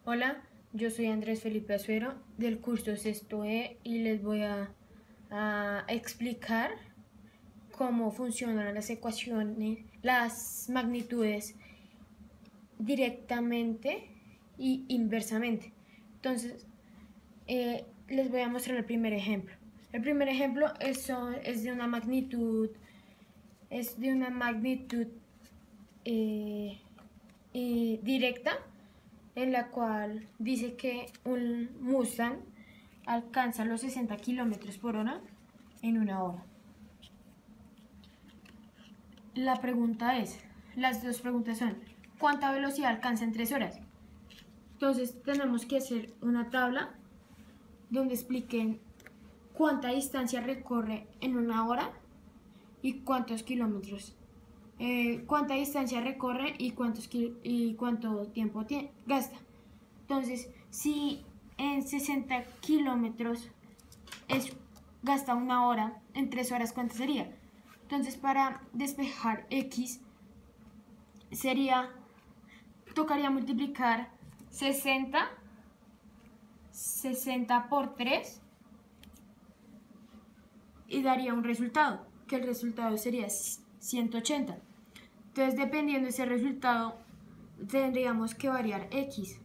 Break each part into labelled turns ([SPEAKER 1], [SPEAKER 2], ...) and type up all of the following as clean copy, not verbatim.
[SPEAKER 1] Hola, yo soy Andrés Felipe Azuero del curso Sexto E y les voy a explicar cómo funcionan las ecuaciones, las magnitudes directamente y inversamente. Entonces, les voy a mostrar el primer ejemplo. El primer ejemplo es de una magnitud, directa, en la cual dice que un Mustang alcanza los 60 kilómetros por hora en una hora. Las dos preguntas son, ¿cuánta velocidad alcanza en 3 horas? Entonces tenemos que hacer una tabla donde expliquen cuánta distancia recorre en una hora y cuántos kilómetros. Cuánta distancia recorre y cuánto tiempo gasta. Entonces, si en 60 kilómetros gasta una hora, en 3 horas, ¿cuánto sería? Entonces, para despejar X, tocaría multiplicar 60 por 3 y daría un resultado, que el resultado sería 180. Entonces, dependiendo de ese resultado, tendríamos que variar X.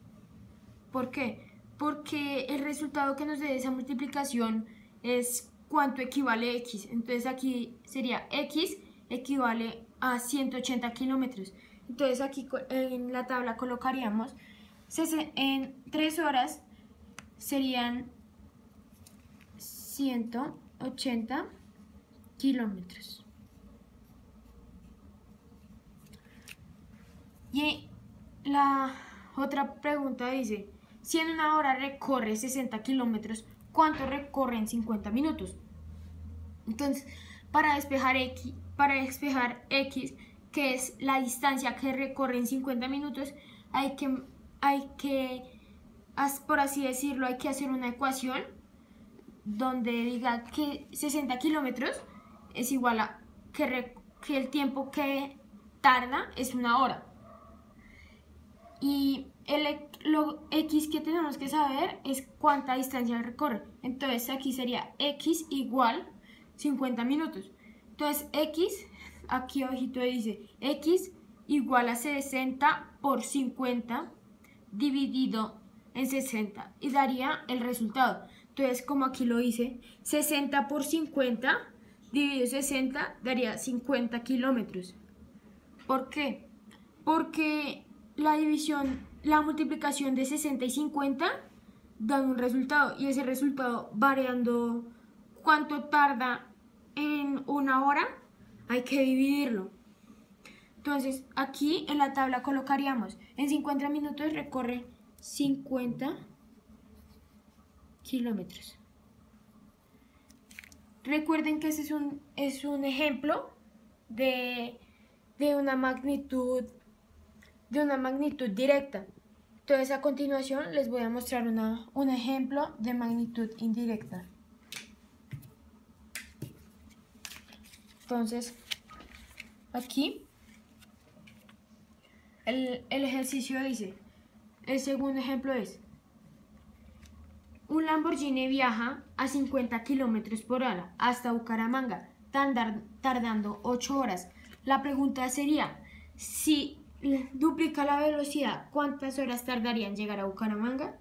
[SPEAKER 1] ¿Por qué? Porque el resultado que nos dé esa multiplicación es cuánto equivale X. Entonces aquí sería X equivale a 180 kilómetros. Entonces aquí en la tabla colocaríamos en 3 horas serían 180 kilómetros. Y la otra pregunta dice, si en una hora recorre 60 kilómetros, ¿cuánto recorre en 50 minutos? Entonces, para despejar X, que es la distancia que recorre en 50 minutos, por así decirlo, hay que hacer una ecuación donde diga que 60 kilómetros es igual a que el tiempo que tarda es una hora. Y lo X que tenemos que saber es cuánta distancia recorre. Entonces aquí sería X igual 50 minutos. Entonces X, aquí abajito dice X igual a 60 por 50 dividido en 60 y daría el resultado. Entonces, como aquí lo hice, 60 por 50 dividido 60 daría 50 kilómetros. ¿Por qué? Porque la multiplicación de 60 y 50 dan un resultado, y ese resultado, variando cuánto tarda en una hora, hay que dividirlo. Entonces aquí en la tabla colocaríamos en 50 minutos recorre 50 kilómetros. Recuerden que ese es un ejemplo de una magnitud directa. Entonces a continuación les voy a mostrar un ejemplo de magnitud indirecta. Entonces aquí el ejercicio dice, el segundo ejemplo es, un Lamborghini viaja a 50 km por hora hasta Bucaramanga, tardando 8 horas. La pregunta sería, si duplica la velocidad, ¿cuántas horas tardaría en llegar a Bucaramanga?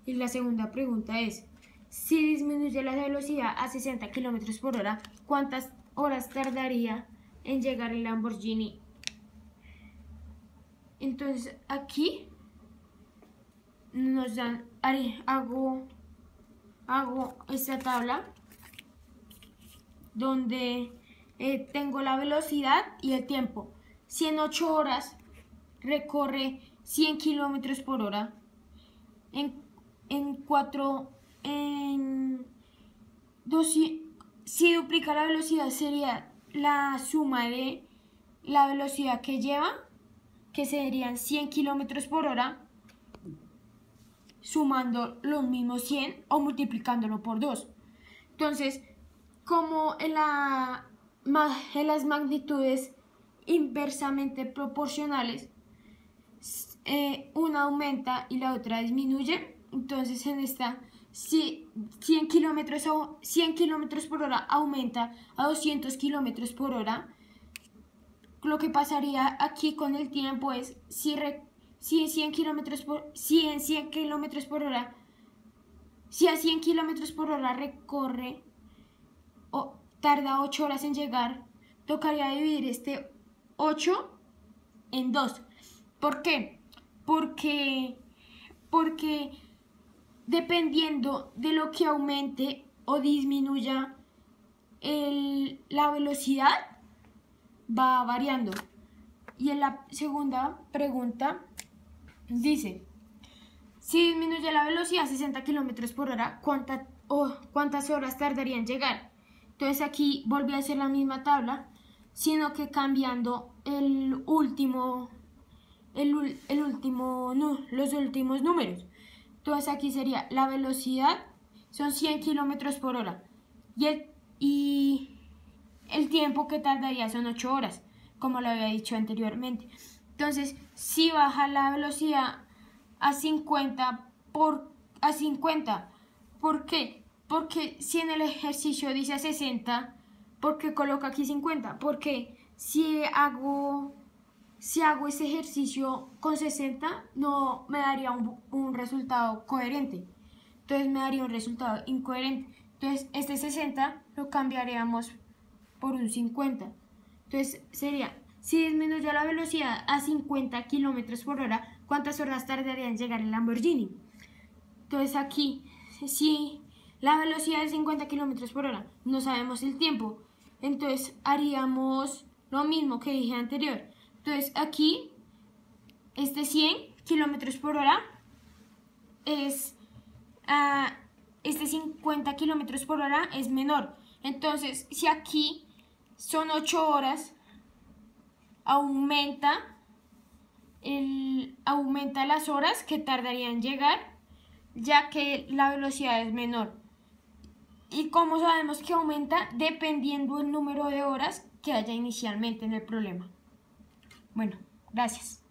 [SPEAKER 1] Y la segunda pregunta es, si disminuye la velocidad a 60 km por hora, ¿cuántas horas tardaría en llegar el Lamborghini? Entonces aquí nos dan, hago esta tabla donde tengo la velocidad y el tiempo. Si en 8 horas recorre 100 kilómetros por hora, si duplica la velocidad sería la suma de la velocidad que lleva, que serían 100 kilómetros por hora, sumando los mismos 100 o multiplicándolo por 2. Entonces, como en las magnitudes inversamente proporcionales, una aumenta y la otra disminuye, entonces en esta, si 100 kilómetros por hora aumenta a 200 kilómetros por hora, lo que pasaría aquí con el tiempo es, si en 100 kilómetros por hora, si a 100 kilómetros por hora recorre o tarda 8 horas en llegar, tocaría dividir este 8 en 2. ¿Por qué? Porque dependiendo de lo que aumente o disminuya la velocidad, va variando. Y en la segunda pregunta dice, si disminuye la velocidad a 60 kilómetros por hora, ¿cuántas horas tardaría en llegar? Entonces aquí volví a hacer la misma tabla, sino que cambiando los últimos números. Entonces aquí sería la velocidad, son 100 kilómetros por hora. Y el tiempo que tardaría son 8 horas, como lo había dicho anteriormente. Entonces, si baja la velocidad a 50, ¿por qué? Porque si en el ejercicio dice 60, ¿por qué coloca aquí 50? Porque si hago ese ejercicio con 60, no me daría un resultado coherente. Entonces me daría un resultado incoherente. Entonces este 60 lo cambiaríamos por un 50. Entonces sería, si disminuye la velocidad a 50 kilómetros por hora, ¿cuántas horas tardaría en llegar el Lamborghini? Entonces aquí, si la velocidad es 50 kilómetros por hora, no sabemos el tiempo. Entonces haríamos lo mismo que dije anterior. Entonces aquí, este 100 kilómetros por hora es, este 50 kilómetros por hora es menor. Entonces, si aquí son 8 horas, aumenta las horas que tardaría en llegar, ya que la velocidad es menor. ¿Y cómo sabemos que aumenta? Dependiendo del número de horas que haya inicialmente en el problema. Bueno, gracias.